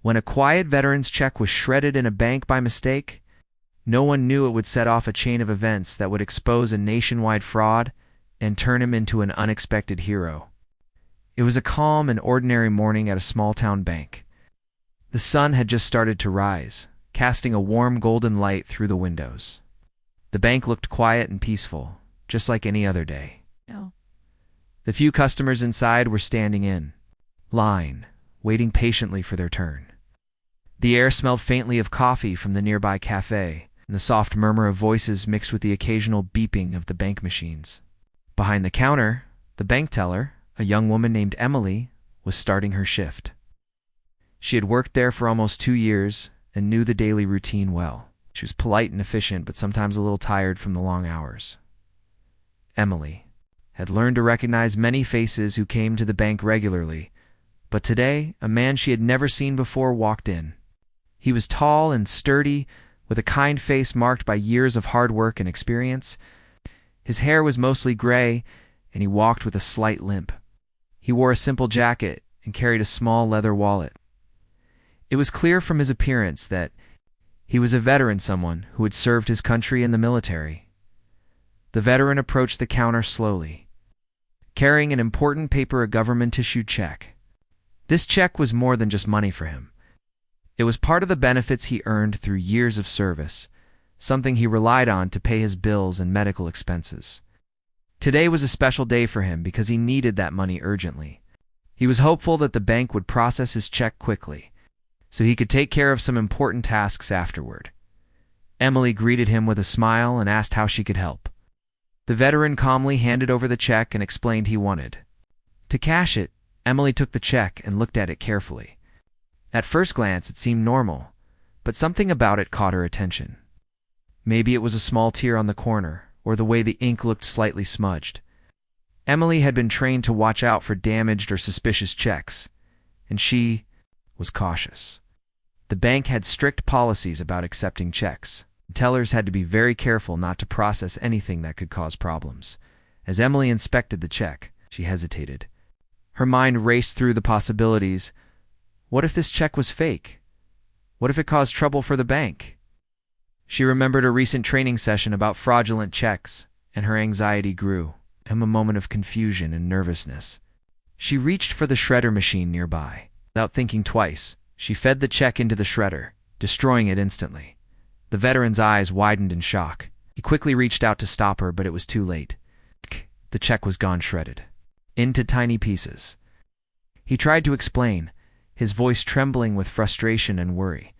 When a quiet veteran's check was shredded in a bank by mistake, no one knew it would set off a chain of events that would expose a nationwide fraud and turn him into an unexpected hero. It was a calm and ordinary morning at a small-town bank. The sun had just started to rise, casting a warm golden light through the windows. The bank looked quiet and peaceful, just like any other day. No. The few customers inside were standing in line, waiting patiently for their turn. The air smelled faintly of coffee from the nearby cafe, and the soft murmur of voices mixed with the occasional beeping of the bank machines. Behind the counter, the bank teller, a young woman named Emily, was starting her shift. She had worked there for almost 2 years and knew the daily routine well. She was polite and efficient, but sometimes a little tired from the long hours. Emily had learned to recognize many faces who came to the bank regularly, but today a man she had never seen before walked in. He was tall and sturdy, with a kind face marked by years of hard work and experience. His hair was mostly gray, and he walked with a slight limp. He wore a simple jacket and carried a small leather wallet. It was clear from his appearance that he was a veteran, someone who had served his country in the military. The veteran approached the counter slowly, carrying an important paper, a government-issued check. This check was more than just money for him. It was part of the benefits he earned through years of service, something he relied on to pay his bills and medical expenses. Today was a special day for him because he needed that money urgently. He was hopeful that the bank would process his check quickly, so he could take care of some important tasks afterward. Emily greeted him with a smile and asked how she could help. The veteran calmly handed over the check and explained he wanted to cash it. Emily took the check and looked at it carefully. At first glance, it seemed normal, but something about it caught her attention. Maybe it was a small tear on the corner, or the way the ink looked slightly smudged. Emily had been trained to watch out for damaged or suspicious checks, and she was cautious. The bank had strict policies about accepting checks. Tellers had to be very careful not to process anything that could cause problems. As Emily inspected the check, she hesitated. Her mind raced through the possibilities. What if this check was fake? What if it caused trouble for the bank? She remembered a recent training session about fraudulent checks, and her anxiety grew. A moment of confusion and nervousness. She reached for the shredder machine nearby. Without thinking twice, she fed the check into the shredder, destroying it instantly. The veteran's eyes widened in shock. He quickly reached out to stop her, but it was too late. The check was gone, shredded into tiny pieces. He tried to explain, his voice trembling with frustration and worry.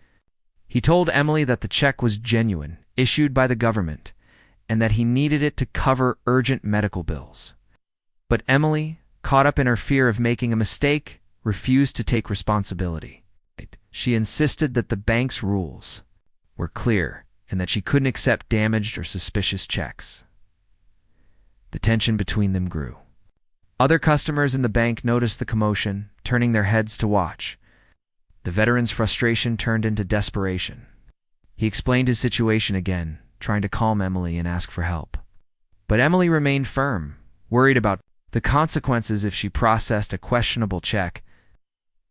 He told Emily that the check was genuine, issued by the government, and that he needed it to cover urgent medical bills. But Emily, caught up in her fear of making a mistake, refused to take responsibility. She insisted that the bank's rules were clear and that she couldn't accept damaged or suspicious checks. The tension between them grew. Other customers in the bank noticed the commotion, turning their heads to watch. The veteran's frustration turned into desperation. He explained his situation again, trying to calm Emily and ask for help. But Emily remained firm, worried about the consequences if she processed a questionable check.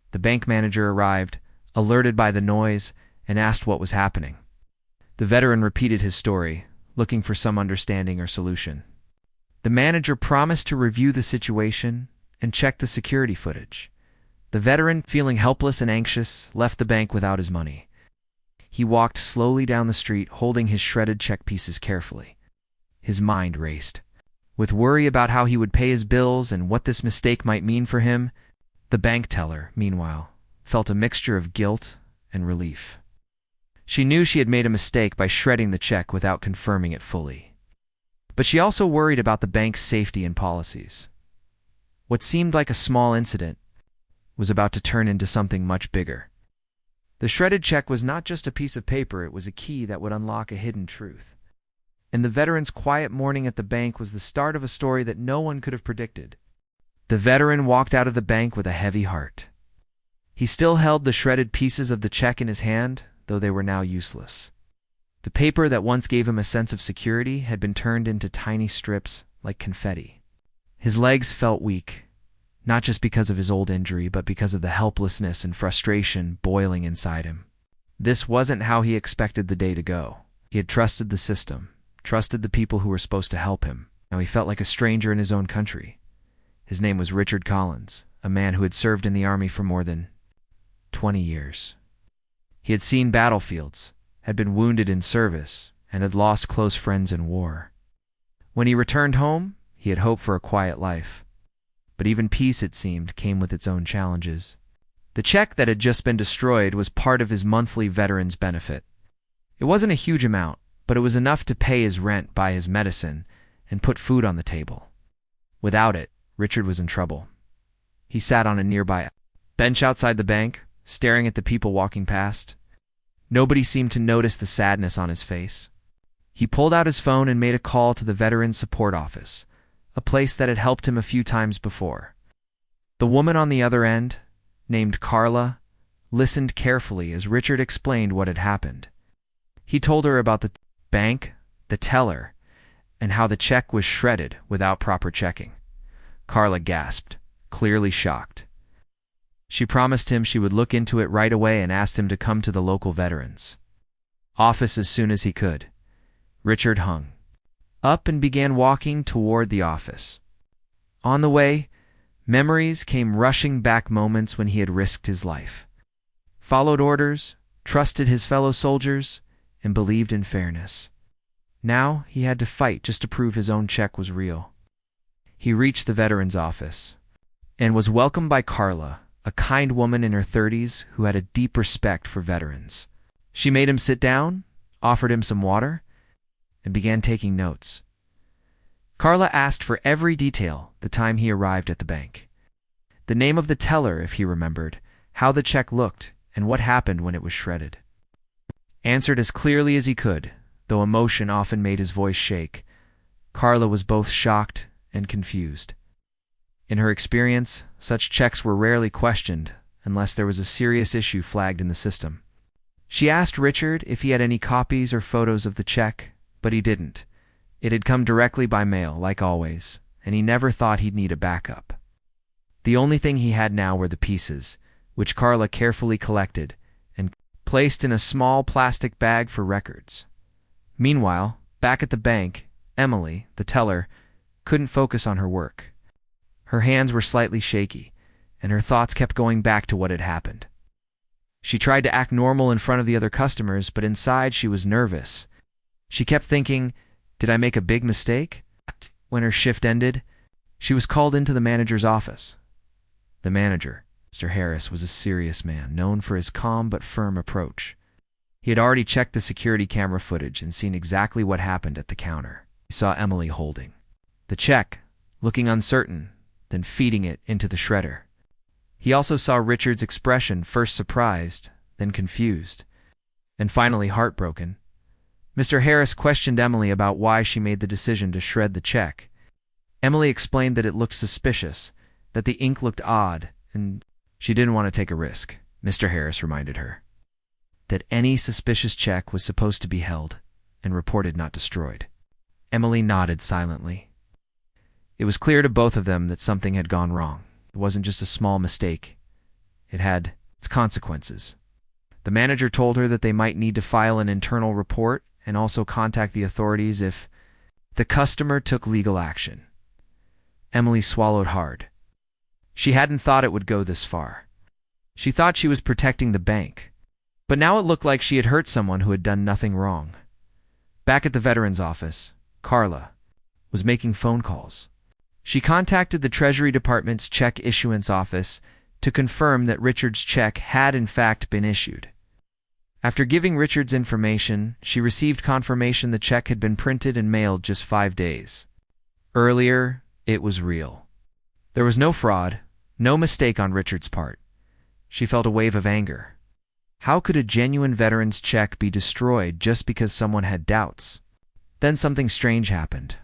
The bank manager arrived, alerted by the noise, and asked what was happening. The veteran repeated his story, looking for some understanding or solution. The manager promised to review the situation and check the security footage. The veteran, feeling helpless and anxious, left the bank without his money. He walked slowly down the street, holding his shredded check pieces carefully. His mind raced. With worry about how he would pay his bills and what this mistake might mean for him, the bank teller, meanwhile, felt a mixture of guilt and relief. She knew she had made a mistake by shredding the check without confirming it fully. But she also worried about the bank's safety and policies. What seemed like a small incident was about to turn into something much bigger. The shredded check was not just a piece of paper, it was a key that would unlock a hidden truth. And the veteran's quiet morning at the bank was the start of a story that no one could have predicted. The veteran walked out of the bank with a heavy heart. He still held the shredded pieces of the check in his hand, though they were now useless. The paper that once gave him a sense of security had been turned into tiny strips like confetti. His legs felt weak, not just because of his old injury, but because of the helplessness and frustration boiling inside him. This wasn't how he expected the day to go. He had trusted the system, trusted the people who were supposed to help him. Now he felt like a stranger in his own country. His name was Richard Collins, a man who had served in the army for more than 20 years. He had seen battlefields, had been wounded in service, and had lost close friends in war. When he returned home, he had hoped for a quiet life. But even peace, it seemed, came with its own challenges. The check that had just been destroyed was part of his monthly veterans benefit. It wasn't a huge amount, but it was enough to pay his rent, buy his medicine, and put food on the table. Without it, Richard was in trouble. He sat on a nearby bench outside the bank, staring at the people walking past. Nobody seemed to notice the sadness on his face. He pulled out his phone and made a call to the Veterans Support Office, a place that had helped him a few times before. The woman on the other end, named Carla, listened carefully as Richard explained what had happened. He told her about the bank, the teller, and how the check was shredded without proper checking. Carla gasped, clearly shocked. She promised him she would look into it right away and asked him to come to the local veterans office as soon as he could. Richard hung up and began walking toward the office. On the way, memories came rushing back, moments when he had risked his life, followed orders, trusted his fellow soldiers, and believed in fairness. Now he had to fight just to prove his own check was real. He reached the veterans office and was welcomed by Carla, a kind woman in her 30s who had a deep respect for veterans. She made him sit down, offered him some water, and began taking notes. Carla asked for every detail the time he arrived at the bank. The name of the teller, if he remembered, how the check looked, and what happened when it was shredded. Answered as clearly as he could, though emotion often made his voice shake. Carla was both shocked and confused. In her experience, such checks were rarely questioned unless there was a serious issue flagged in the system. She asked Richard if he had any copies or photos of the check, but he didn't. It had come directly by mail, like always, and he never thought he'd need a backup. The only thing he had now were the pieces, which Carla carefully collected and placed in a small plastic bag for records. Meanwhile, back at the bank, Emily, the teller, couldn't focus on her work. Her hands were slightly shaky, and her thoughts kept going back to what had happened. She tried to act normal in front of the other customers, but inside she was nervous. She kept thinking, did I make a big mistake? When her shift ended, she was called into the manager's office. The manager, Mr. Harris, was a serious man, known for his calm but firm approach. He had already checked the security camera footage and seen exactly what happened at the counter. He saw Emily holding the check, looking uncertain, then feeding it into the shredder. He also saw Richard's expression, first surprised, then confused, and finally heartbroken. Mr. Harris questioned Emily about why she made the decision to shred the check. Emily explained that it looked suspicious, that the ink looked odd, and she didn't want to take a risk. Mr. Harris reminded her that any suspicious check was supposed to be held and reported, not destroyed. Emily nodded silently. It was clear to both of them that something had gone wrong. It wasn't just a small mistake. It had its consequences. The manager told her that they might need to file an internal report and also contact the authorities if the customer took legal action. Emily swallowed hard. She hadn't thought it would go this far. She thought she was protecting the bank, but now it looked like she had hurt someone who had done nothing wrong. Back at the veterans office, Carla was making phone calls. She contacted the Treasury Department's check issuance office to confirm that Richard's check had in fact been issued. After giving Richard's information, she received confirmation the check had been printed and mailed just 5 days earlier. It was real. There was no fraud, no mistake on Richard's part. She felt a wave of anger. How could a genuine veteran's check be destroyed just because someone had doubts? Then something strange happened.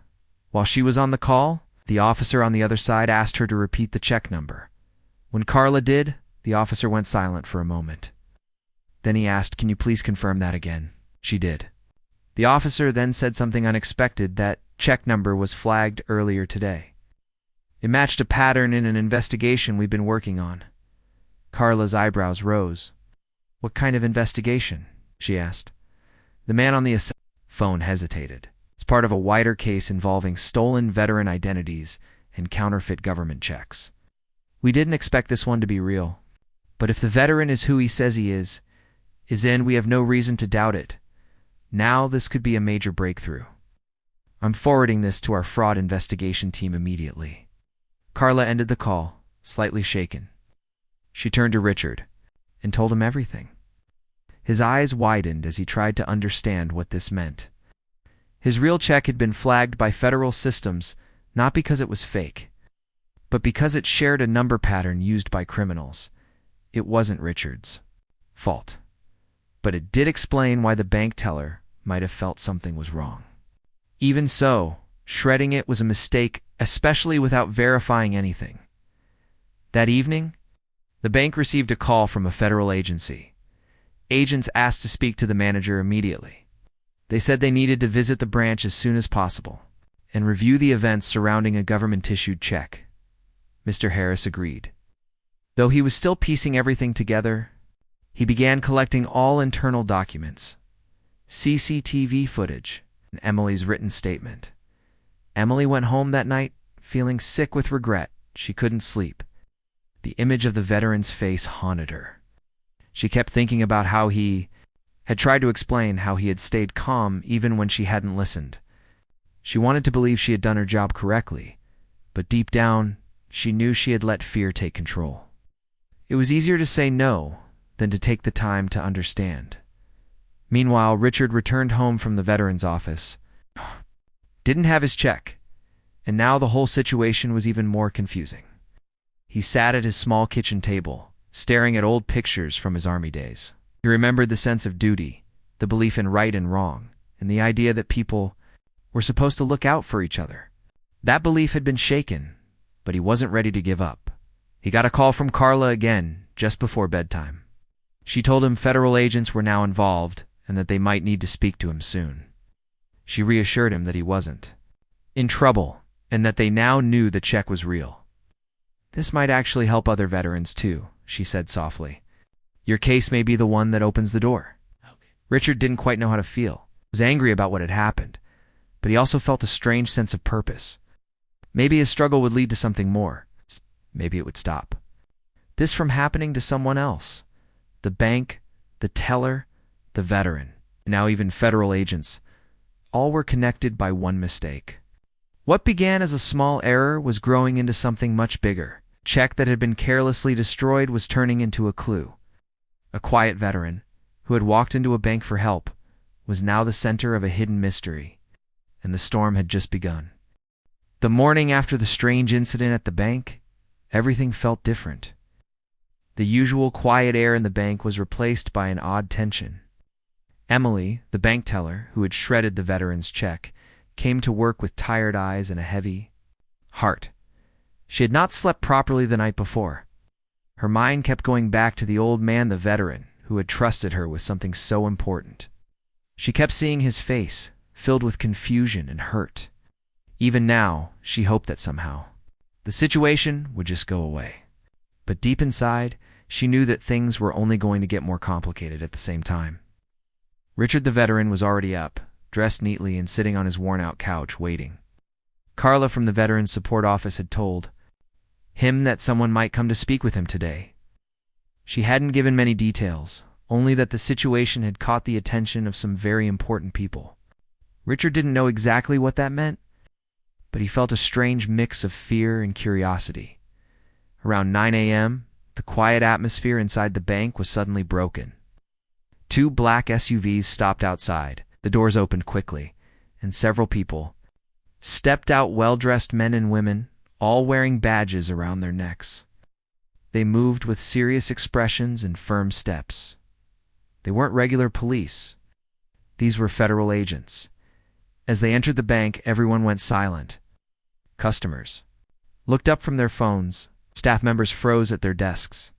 While she was on the call, the officer on the other side asked her to repeat the check number. When Carla did, the officer went silent for a moment. Then he asked, "Can you please confirm that again?" She did. The officer then said something unexpected, that check number was flagged earlier today. It matched a pattern in an investigation we've been working on. Carla's eyebrows rose. What kind of investigation? She asked. The man on the phone hesitated. It's part of a wider case involving stolen veteran identities and counterfeit government checks. We didn't expect this one to be real. But if the veteran is who he says he is in, we have no reason to doubt it. Now this could be a major breakthrough. I'm forwarding this to our fraud investigation team immediately. Carla ended the call, slightly shaken. She turned to Richard and told him everything. His eyes widened as he tried to understand what this meant. His real check had been flagged by federal systems not because it was fake, but because it shared a number pattern used by criminals. It wasn't Richard's fault, but it did explain why the bank teller might have felt something was wrong. Even so, shredding it was a mistake, especially without verifying anything. That evening, the bank received a call from a federal agency. Agents asked to speak to the manager immediately. They said they needed to visit the branch as soon as possible and review the events surrounding a government-issued check. Mr. Harris agreed. Though he was still piecing everything together, he began collecting all internal documents, CCTV footage, and Emily's written statement. Emily went home that night feeling sick with regret. She couldn't sleep. The image of the veteran's face haunted her. She kept thinking about how he had tried to explain how he had stayed calm even when she hadn't listened. She wanted to believe she had done her job correctly, but deep down, she knew she had let fear take control. It was easier to say no than to take the time to understand. Meanwhile, Richard returned home from the veteran's office. Didn't have his check, and now the whole situation was even more confusing. He sat at his small kitchen table, staring at old pictures from his army days. He remembered the sense of duty, the belief in right and wrong, and the idea that people were supposed to look out for each other. That belief had been shaken, but he wasn't ready to give up. He got a call from Carla again, just before bedtime. She told him federal agents were now involved and that they might need to speak to him soon. She reassured him that he wasn't in trouble and that they now knew the check was real. This might actually help other veterans too, she said softly. Your case may be the one that opens the door. Richard didn't quite know how to feel. He was angry about what had happened, but he also felt a strange sense of purpose. Maybe his struggle would lead to something more. Maybe it would stop this from happening to someone else. The bank, the teller, the veteran, and now even federal agents, all were connected by one mistake. What began as a small error was growing into something much bigger. A check that had been carelessly destroyed was turning into a clue. A quiet veteran, who had walked into a bank for help, was now the center of a hidden mystery, and the storm had just begun. The morning after the strange incident at the bank, everything felt different. The usual quiet air in the bank was replaced by an odd tension. Emily, the bank teller, who had shredded the veteran's check, came to work with tired eyes and a heavy heart. She had not slept properly the night before. Her mind kept going back to the old man, the veteran, who had trusted her with something so important. She kept seeing his face, filled with confusion and hurt. Even now, she hoped that somehow the situation would just go away. But deep inside, she knew that things were only going to get more complicated at the same time. Richard the veteran was already up, dressed neatly and sitting on his worn-out couch, waiting. Carla from the Veterans Support Office had told him that someone might come to speak with him today. She hadn't given many details, only that the situation had caught the attention of some very important people. Richard didn't know exactly what that meant, but he felt a strange mix of fear and curiosity. Around 9 a.m., the quiet atmosphere inside the bank was suddenly broken. Two black SUVs stopped outside. The doors opened quickly, and several people stepped out, well-dressed men and women, all wearing badges around their necks. They moved with serious expressions and firm steps. They weren't regular police. These were federal agents. As they entered the bank, everyone went silent. Customers looked up from their phones. Staff members froze at their desks.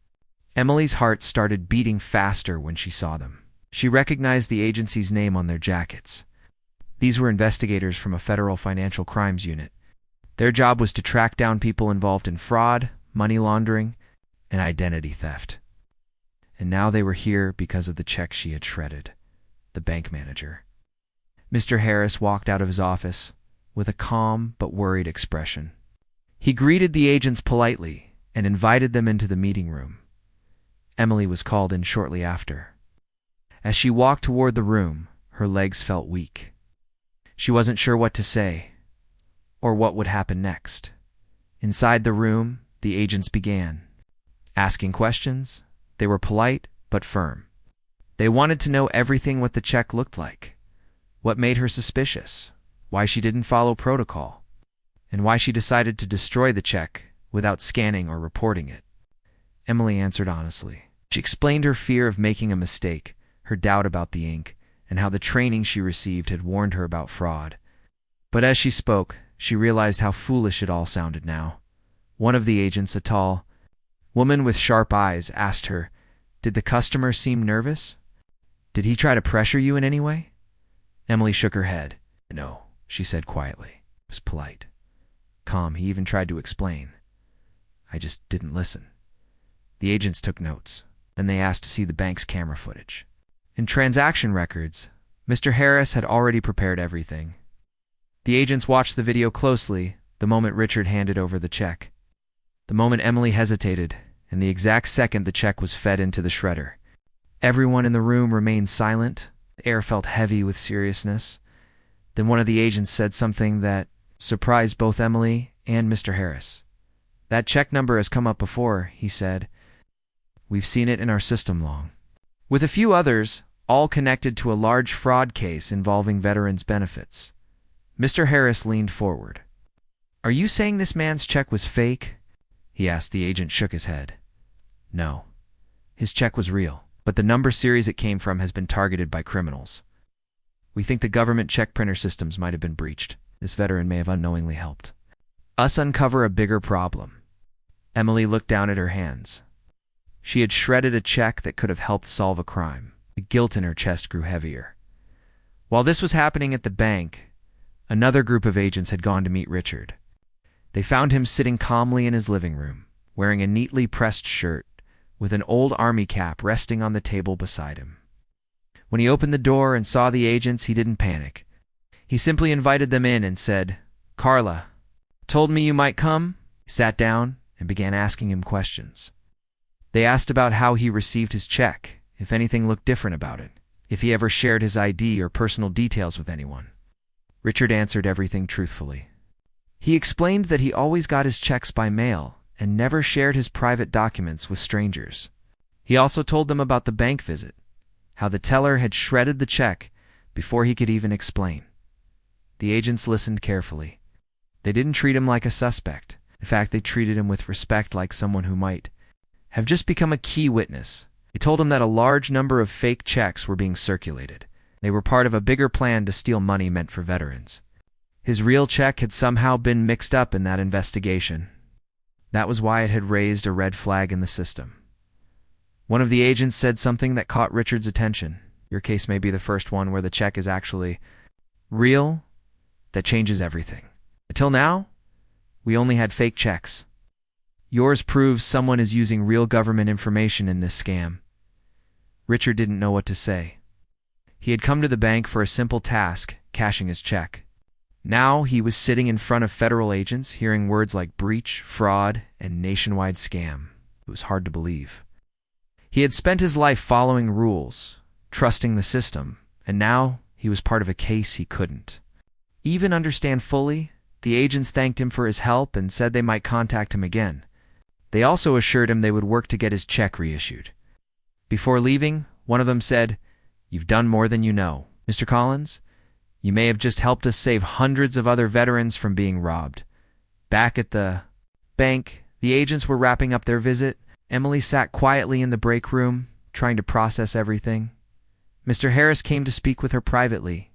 Emily's heart started beating faster when she saw them. She recognized the agency's name on their jackets. These were investigators from a federal financial crimes unit. Their job was to track down people involved in fraud, money laundering, and identity theft. And now they were here because of the check she had shredded. The bank manager. Mr. Harris walked out of his office with a calm but worried expression. He greeted the agents politely and invited them into the meeting room. Emily was called in shortly after. As she walked toward the room, her legs felt weak. She wasn't sure what to say or what would happen next. Inside the room, the agents began asking questions. They were polite but firm. They wanted to know everything what the check looked like, what made her suspicious, why she didn't follow protocol, and why she decided to destroy the check without scanning or reporting it. Emily answered honestly. She explained her fear of making a mistake, her doubt about the ink, and how the training she received had warned her about fraud. But as she spoke, she realized how foolish it all sounded now. One of the agents, a tall woman with sharp eyes, asked her, "Did the customer seem nervous? Did he try to pressure you in any way?" Emily shook her head. "No," she said quietly. It was polite. Calm, he even tried to explain. "I just didn't listen." The agents took notes. Then they asked to see the bank's camera footage. In transaction records, Mr. Harris had already prepared everything. The agents watched the video closely the moment Richard handed over the check. The moment Emily hesitated, and the exact second the check was fed into the shredder. Everyone in the room remained silent. The air felt heavy with seriousness. Then one of the agents said something that surprised both Emily and Mr. Harris. "That check number has come up before," he said. "We've seen it in our system long." With a few others, all connected to a large fraud case involving veterans' benefits. Mr. Harris leaned forward. "Are you saying this man's check was fake?" he asked. The agent shook his head. "No. His check was real, but the number series it came from has been targeted by criminals. We think the government check printer systems might have been breached. This veteran may have unknowingly helped us uncover a bigger problem." Emily looked down at her hands. She had shredded a check that could have helped solve a crime. The guilt in her chest grew heavier. While this was happening at the bank, another group of agents had gone to meet Richard. They found him sitting calmly in his living room, wearing a neatly pressed shirt, with an old army cap resting on the table beside him. When he opened the door and saw the agents, he didn't panic. He simply invited them in and said, "Carla, told me you might come?" He sat down and began asking him questions. They asked about how he received his check, if anything looked different about it, if he ever shared his ID or personal details with anyone. Richard answered everything truthfully. He explained that he always got his checks by mail and never shared his private documents with strangers. He also told them about the bank visit, how the teller had shredded the check before he could even explain. The agents listened carefully. They didn't treat him like a suspect. In fact, they treated him with respect, like someone who might have just become a key witness. They told him that a large number of fake checks were being circulated. They were part of a bigger plan to steal money meant for veterans. His real check had somehow been mixed up in that investigation. That was why it had raised a red flag in the system. One of the agents said something that caught Richard's attention. "Your case may be the first one where the check is actually real. That changes everything. Until now, we only had fake checks. Yours proves someone is using real government information in this scam." Richard didn't know what to say. He had come to the bank for a simple task, cashing his check. Now he was sitting in front of federal agents, hearing words like breach, fraud, and nationwide scam. It was hard to believe. He had spent his life following rules, trusting the system, and now he was part of a case he couldn't even understand fully. The agents thanked him for his help and said they might contact him again. They also assured him they would work to get his check reissued. Before leaving, one of them said, "You've done more than you know, Mr. Collins. You may have just helped us save hundreds of other veterans from being robbed." Back at the bank, the agents were wrapping up their visit. Emily sat quietly in the break room, trying to process everything. Mr. Harris came to speak with her privately.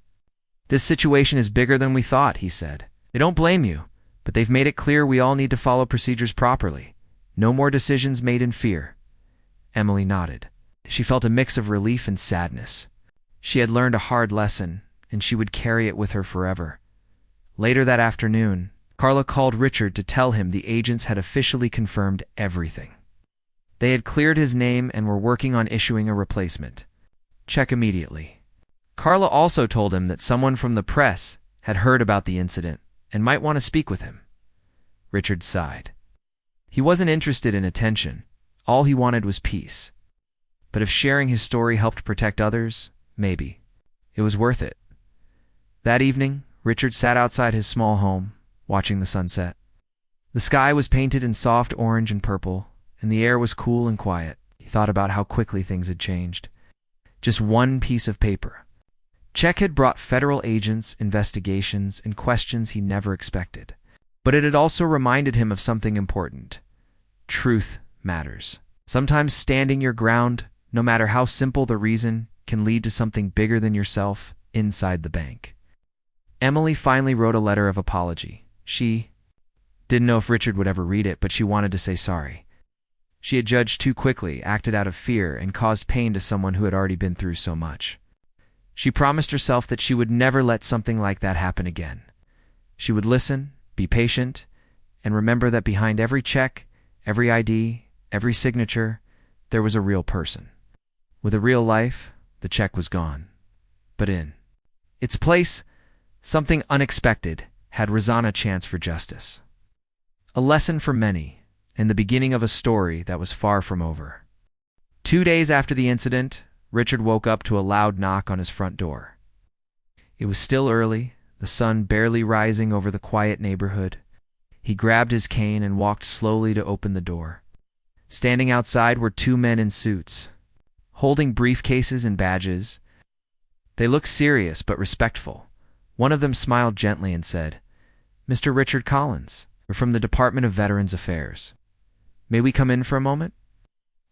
"This situation is bigger than we thought," he said. "They don't blame you, but they've made it clear we all need to follow procedures properly. No more decisions made in fear." Emily nodded. She felt a mix of relief and sadness. She had learned a hard lesson, and she would carry it with her forever. Later that afternoon, Carla called Richard to tell him the agents had officially confirmed everything. They had cleared his name and were working on issuing a replacement check immediately. Carla also told him that someone from the press had heard about the incident and might want to speak with him. Richard sighed. He wasn't interested in attention. All he wanted was peace. But if sharing his story helped protect others, maybe. It was worth it. That evening, Richard sat outside his small home, watching the sunset. The sky was painted in soft orange and purple, and the air was cool and quiet. He thought about how quickly things had changed. Just one piece of paper. Check had brought federal agents, investigations, and questions he never expected. But it had also reminded him of something important. Truth matters. Sometimes standing your ground, no matter how simple the reason, can lead to something bigger than yourself inside the bank. Emily finally wrote a letter of apology. She didn't know if Richard would ever read it, but she wanted to say sorry. She had judged too quickly, acted out of fear, and caused pain to someone who had already been through so much. She promised herself that she would never let something like that happen again. She would listen, be patient, and remember that behind every check, every ID, every signature, there was a real person. With a real life, the check was gone. But in its place, something unexpected had risen a chance for justice. A lesson for many, and the beginning of a story that was far from over. 2 days after the incident, Richard woke up to a loud knock on his front door. It was still early, the sun barely rising over the quiet neighborhood. He grabbed his cane and walked slowly to open the door. Standing outside were 2 men in suits, holding briefcases and badges. They looked serious but respectful. One of them smiled gently and said, "Mr. Richard Collins, we're from the Department of Veterans Affairs. May we come in for a moment?"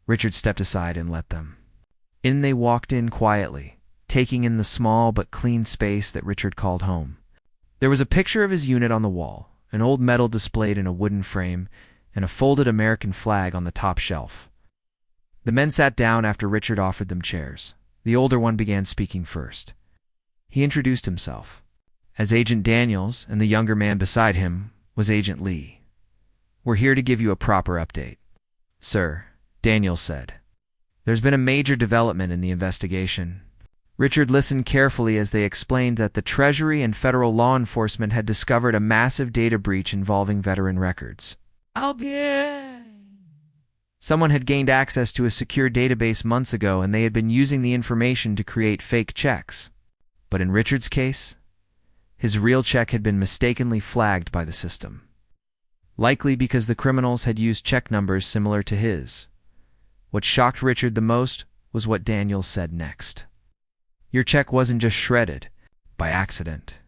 Richard stepped aside and let them. In they walked in quietly, taking in the small but clean space that Richard called home. There was a picture of his unit on the wall, an old medal displayed in a wooden frame, and a folded American flag on the top shelf. The men sat down after Richard offered them chairs. The older one began speaking first. He introduced himself as Agent Daniels, and the younger man beside him was Agent Lee. "We're here to give you a proper update, sir," Daniels said. "There's been a major development in the investigation." Richard listened carefully as they explained that the Treasury and federal law enforcement had discovered a massive data breach involving veteran records. Someone had gained access to a secure database months ago, and they had been using the information to create fake checks. But in Richard's case, his real check had been mistakenly flagged by the system. Likely because the criminals had used check numbers similar to his. What shocked Richard the most was what Daniels said next. "Your check wasn't just shredded by accident.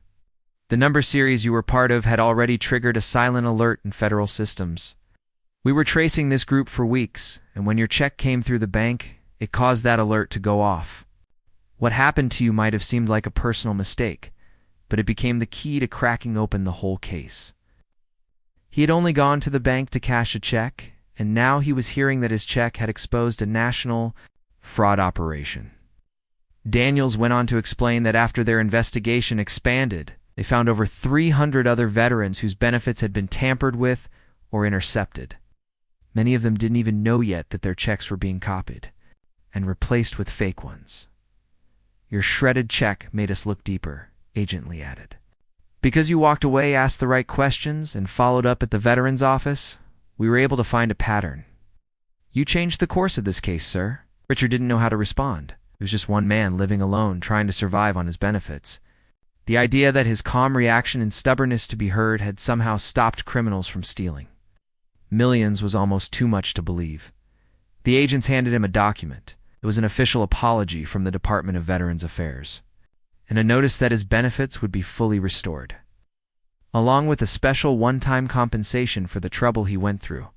The number series you were part of had already triggered a silent alert in federal systems. We were tracing this group for weeks, and when your check came through the bank, it caused that alert to go off. What happened to you might have seemed like a personal mistake, but it became the key to cracking open the whole case." He had only gone to the bank to cash a check, and now he was hearing that his check had exposed a national fraud operation. Daniels went on to explain that after their investigation expanded, they found over 300 other veterans whose benefits had been tampered with or intercepted. Many of them didn't even know yet that their checks were being copied and replaced with fake ones. "Your shredded check made us look deeper," Agent Lee added. "Because you walked away, asked the right questions, and followed up at the Veterans Office, we were able to find a pattern. You changed the course of this case, sir." Richard didn't know how to respond. He was just one man living alone, trying to survive on his benefits. The idea that his calm reaction and stubbornness to be heard had somehow stopped criminals from stealing. Millions was almost too much to believe. The agents handed him a document. It was an official apology from the Department of Veterans Affairs, and a notice that his benefits would be fully restored, along with a special one-time compensation for the trouble he went through.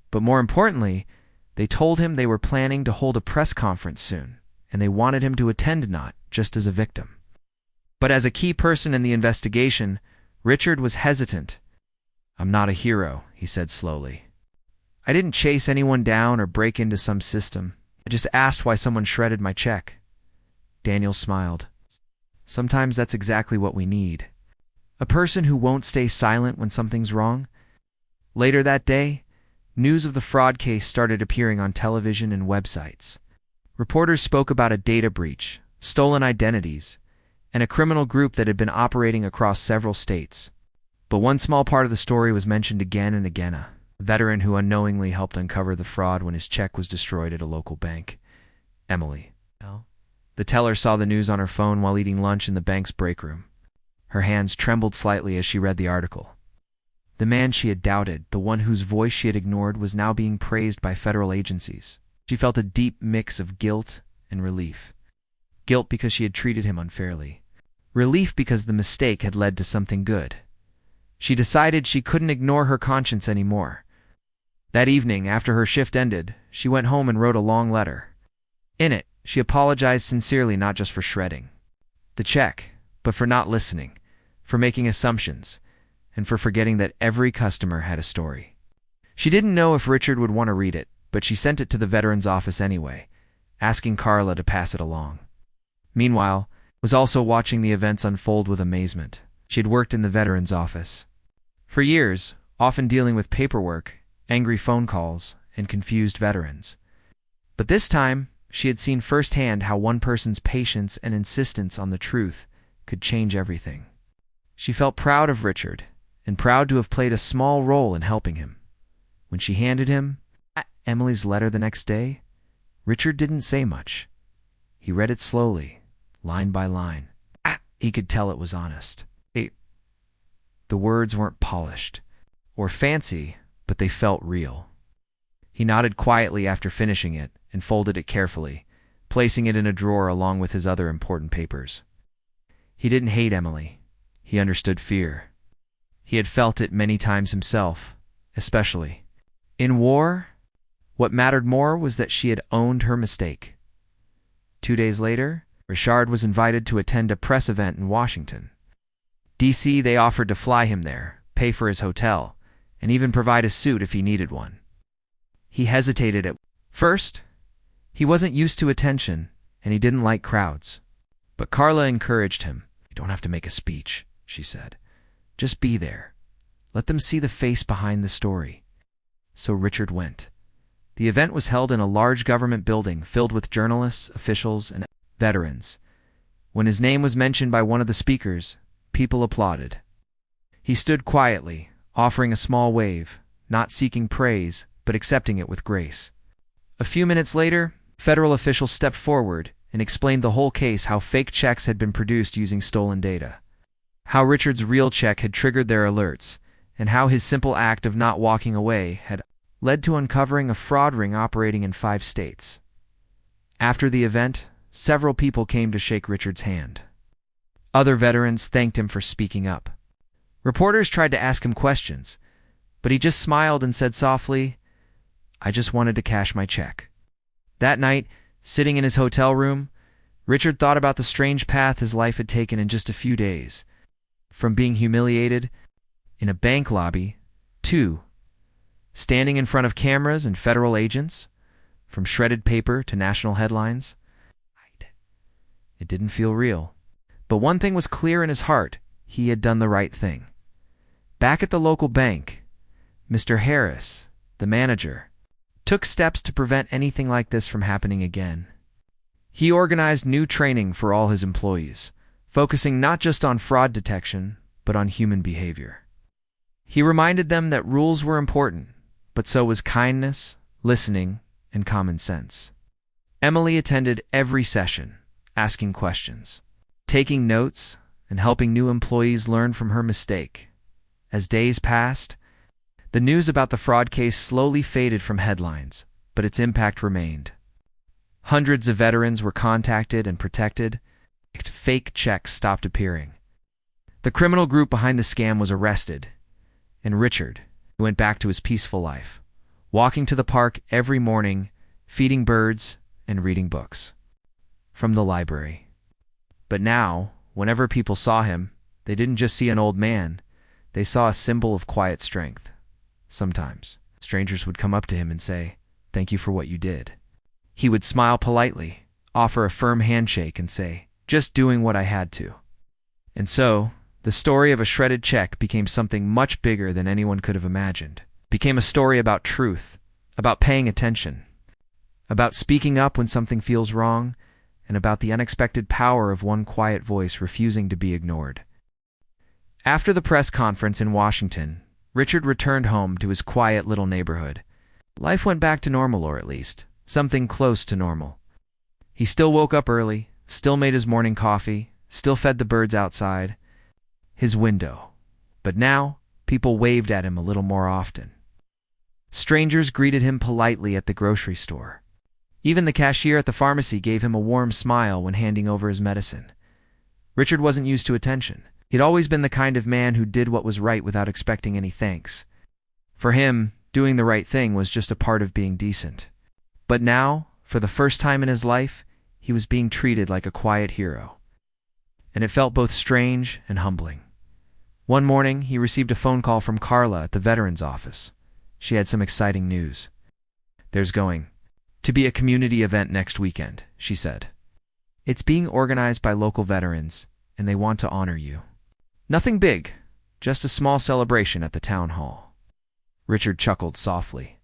But more importantly, they told him they were planning to hold a press conference soon, and they wanted him to attend, not just as a victim, but as a key person in the investigation. Richard was hesitant. "I'm not a hero," he said slowly. "I didn't chase anyone down or break into some system. I just asked why someone shredded my check." Daniel smiled. "Sometimes that's exactly what we need. a person who won't stay silent when something's wrong. Later that day, news of the fraud case started appearing on television and websites. Reporters spoke about a data breach, stolen identities, and a criminal group that had been operating across several states. But one small part of the story was mentioned again and again: a veteran who unknowingly helped uncover the fraud when his check was destroyed at a local bank. Emily. The teller saw the news on her phone while eating lunch in the bank's break room. Her hands trembled slightly as she read the article. The man she had doubted, the one whose voice she had ignored, was now being praised by federal agencies. She felt a deep mix of guilt and relief. Guilt because she had treated him unfairly. Relief because the mistake had led to something good. She decided she couldn't ignore her conscience anymore. That evening, after her shift ended, she went home and wrote a long letter. In it, she apologized sincerely, not just for shredding the check, but for not listening, for making assumptions, and for forgetting that every customer had a story. She didn't know if Richard would want to read it, but she sent it to the veteran's office anyway, asking Carla to pass it along. Meanwhile, was also watching the events unfold with amazement. She had worked in the veteran's office for years, often dealing with paperwork, angry phone calls, and confused veterans. But this time, she had seen firsthand how one person's patience and insistence on the truth could change everything. She felt proud of Richard, and proud to have played a small role in helping him. When she handed him Emily's letter the next day, Richard didn't say much. He read it slowly, line by line. He could tell it was honest. The words weren't polished or fancy, but they felt real. He nodded quietly after finishing it and folded it carefully, placing it in a drawer along with his other important papers. He didn't hate Emily. He understood fear. He had felt it many times himself, especially in war. What mattered more was that she had owned her mistake. 2 days later, Richard was invited to attend a press event in Washington, D.C. They offered to fly him there, pay for his hotel, and even provide a suit if he needed one. He hesitated at first. He wasn't used to attention, and he didn't like crowds. But Carla encouraged him. "You don't have to make a speech," she said. "Just be there. Let them see the face behind the story." So Richard went. The event was held in a large government building filled with journalists, officials, and veterans. When his name was mentioned by one of the speakers, people applauded. He stood quietly, offering a small wave, not seeking praise, but accepting it with grace. A few minutes later, federal officials stepped forward and explained the whole case: how fake checks had been produced using stolen data, how Richard's real check had triggered their alerts, and how his simple act of not walking away had led to uncovering a fraud ring operating in 5 states. After the event, several people came to shake Richard's hand. Other veterans thanked him for speaking up. Reporters tried to ask him questions, but he just smiled and said softly, "I just wanted to cash my check." That night, sitting in his hotel room, Richard thought about the strange path his life had taken in just a few days. From being humiliated in a bank lobby to standing in front of cameras and federal agents, from shredded paper to national headlines. It didn't feel real. But one thing was clear in his heart: he had done the right thing. Back at the local bank, Mr. Harris, the manager, took steps to prevent anything like this from happening again. He organized new training for all his employees, focusing not just on fraud detection, but on human behavior. He reminded them that rules were important, but so was kindness, listening, and common sense. Emily attended every session, asking questions, taking notes, and helping new employees learn from her mistake. As days passed, the news about the fraud case slowly faded from headlines, but its impact remained. Hundreds of veterans were contacted and protected. Fake checks stopped appearing. The criminal group behind the scam was arrested, and Richard went back to his peaceful life, walking to the park every morning, feeding birds, and reading books from the library. But now, whenever people saw him, they didn't just see an old man, they saw a symbol of quiet strength. Sometimes, strangers would come up to him and say, "Thank you for what you did." He would smile politely, offer a firm handshake, and say, "Just doing what I had to." And so, The story of a shredded check became something much bigger than anyone could have imagined. It became a story about truth, about paying attention, about speaking up when something feels wrong, and about the unexpected power of one quiet voice refusing to be ignored. After the press conference in Washington, Richard returned home to his quiet little neighborhood. Life went back to normal, or at least something close to normal. He still woke up early, still made his morning coffee, still fed the birds outside his window. But now, people waved at him a little more often. Strangers greeted him politely at the grocery store. Even the cashier at the pharmacy gave him a warm smile when handing over his medicine. Richard wasn't used to attention. He'd always been the kind of man who did what was right without expecting any thanks. For him, doing the right thing was just a part of being decent. But now, for the first time in his life, he was being treated like a quiet hero. And it felt both strange and humbling. One morning, he received a phone call from Carla at the Veterans Office. She had some exciting news. "There's going to be a community event next weekend," she said. "It's being organized by local veterans, and they want to honor you. Nothing big, just a small celebration at the town hall." Richard chuckled softly.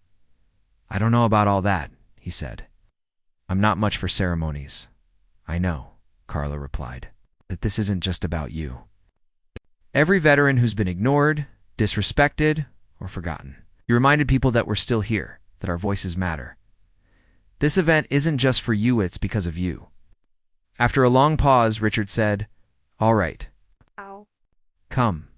"I don't know about all that," he said. "I'm not much for ceremonies." "I know," Carla replied, "that this isn't just about you. Every veteran who's been ignored, disrespected, or forgotten. You reminded people that we're still here, that our voices matter. This event isn't just for you, it's because of you." After a long pause, Richard said, "All right. Come."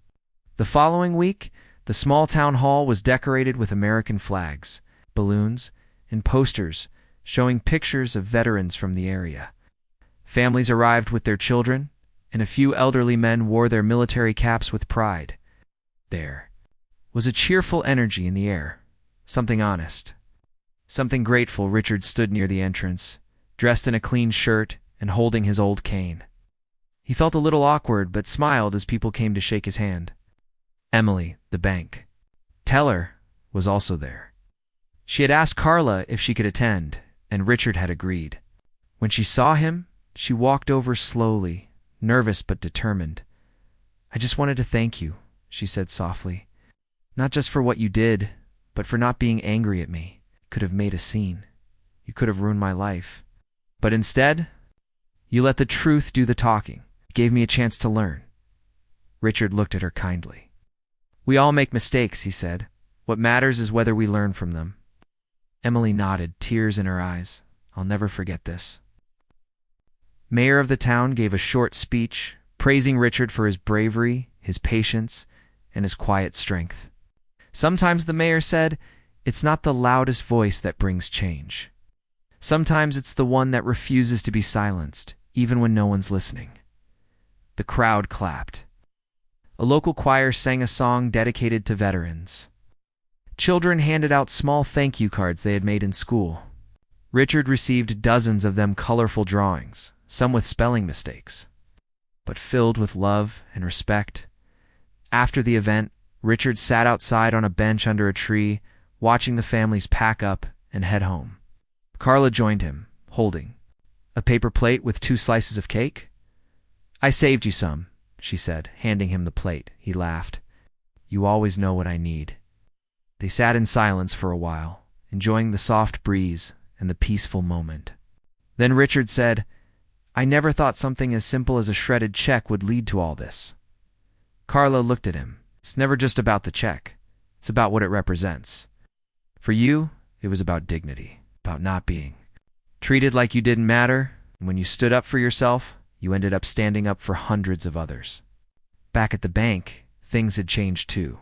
The following week, the small town hall was decorated with American flags, balloons, and posters showing pictures of veterans from the area. Families arrived with their children, and a few elderly men wore their military caps with pride. There was a cheerful energy in the air, something honest, something grateful. Richard stood near the entrance, dressed in a clean shirt and holding his old cane. He felt a little awkward but smiled as people came to shake his hand. Emily, the bank teller, was also there. She had asked Carla if she could attend, and Richard had agreed. When she saw him, she walked over slowly, nervous but determined. "I just wanted to thank you," she said softly. "Not just for what you did, but for not being angry at me. Could have made a scene. You could have ruined my life. But instead, you let the truth do the talking. Gave me a chance to learn." Richard looked at her kindly. "We all make mistakes," he said. "What matters is whether we learn from them." Emily nodded, tears in her eyes. "I'll never forget this." Mayor of the town gave a short speech, praising Richard for his bravery, his patience, and his quiet strength. Sometimes, the mayor said, it's not the loudest voice that brings change. Sometimes it's the one that refuses to be silenced, even when no one's listening. The crowd clapped. A local choir sang a song dedicated to veterans. Children handed out small thank you cards they had made in school. Richard received dozens of them, colorful drawings, some with spelling mistakes, but filled with love and respect. After the event, Richard sat outside on a bench under a tree, watching the families pack up and head home. Carla joined him, holding a paper plate with 2 slices of cake. "I saved you some," she said, handing him the plate. He laughed. "You always know what I need." They sat in silence for a while, enjoying the soft breeze and the peaceful moment. Then Richard said, "I never thought something as simple as a shredded check would lead to all this." Carla looked at him. "It's never just about the check. It's about what it represents. For you, it was about dignity, about not being treated like you didn't matter, and when you stood up for yourself, you ended up standing up for hundreds of others." Back at the bank, things had changed too.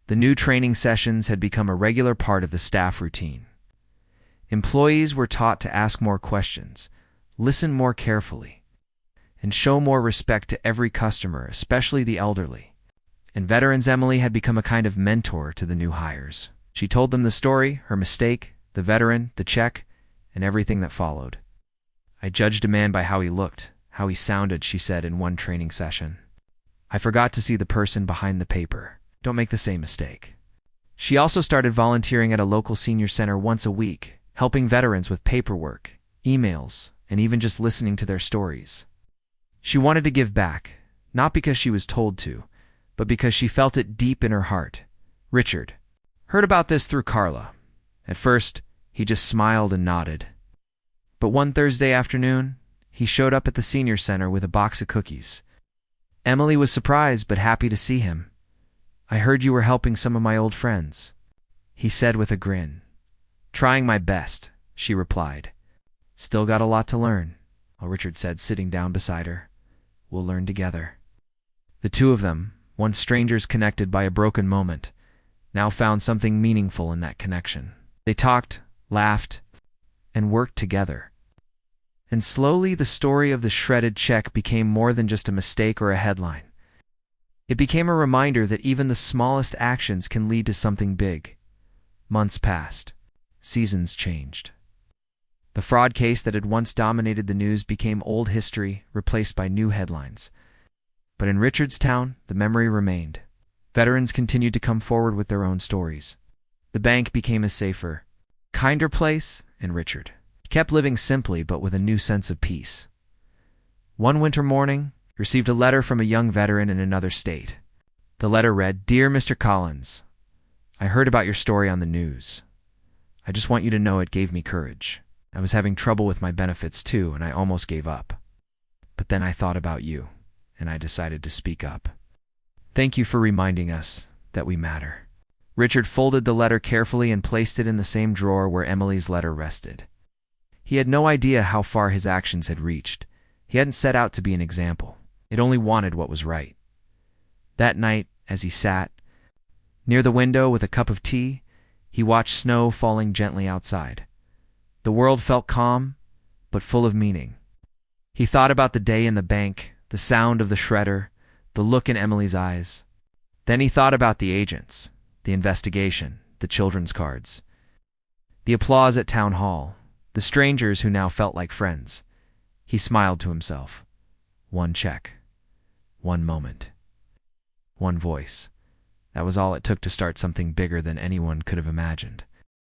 The new training sessions had become a regular part of the staff routine. Employees were taught to ask more questions, listen more carefully, and show more respect to every customer, especially the elderly. And Veterans Emily had become a kind of mentor to the new hires. She told them the story, her mistake, the veteran, the check, and everything that followed. "I judged a man by how he looked, how he sounded," she said in one training session. "I forgot to see the person behind the paper. Don't make the same mistake." She also started volunteering at a local senior center once a week, helping veterans with paperwork, emails, and even just listening to their stories. She wanted to give back, not because she was told to, but because she felt it deep in her heart. Richard heard about this through Carla. At first, he just smiled and nodded. But one Thursday afternoon, he showed up at the senior center with a box of cookies. Emily was surprised but happy to see him. "I heard you were helping some of my old friends," he said with a grin. "Trying my best," she replied. "Still got a lot to learn," Richard said, sitting down beside her. "We'll learn together." The two of them, once strangers connected by a broken moment, now found something meaningful in that connection. They talked, laughed, and worked together. And slowly the story of the shredded check became more than just a mistake or a headline. It became a reminder that even the smallest actions can lead to something big. Months passed. Seasons changed. The fraud case that had once dominated the news became old history, replaced by new headlines. But in Richard's town, the memory remained. Veterans continued to come forward with their own stories. The bank became a safer, kinder place, and Richard kept living simply but with a new sense of peace. One winter morning, he received a letter from a young veteran in another state. The letter read, "Dear Mr. Collins, I heard about your story on the news. I just want you to know it gave me courage. I was having trouble with my benefits too, and I almost gave up. But then I thought about you, and I decided to speak up. Thank you for reminding us that we matter." Richard folded the letter carefully and placed it in the same drawer where Emily's letter rested. He had no idea how far his actions had reached. He hadn't set out to be an example. It only wanted what was right. That night, as he sat near the window with a cup of tea, he watched snow falling gently outside. The world felt calm, but full of meaning. He thought about the day in the bank, the sound of the shredder, the look in Emily's eyes. Then he thought about the agents, the investigation, the children's cards, the applause at town hall, the strangers who now felt like friends. He smiled to himself. One check. One moment. One voice. That was all it took to start something bigger than anyone could have imagined.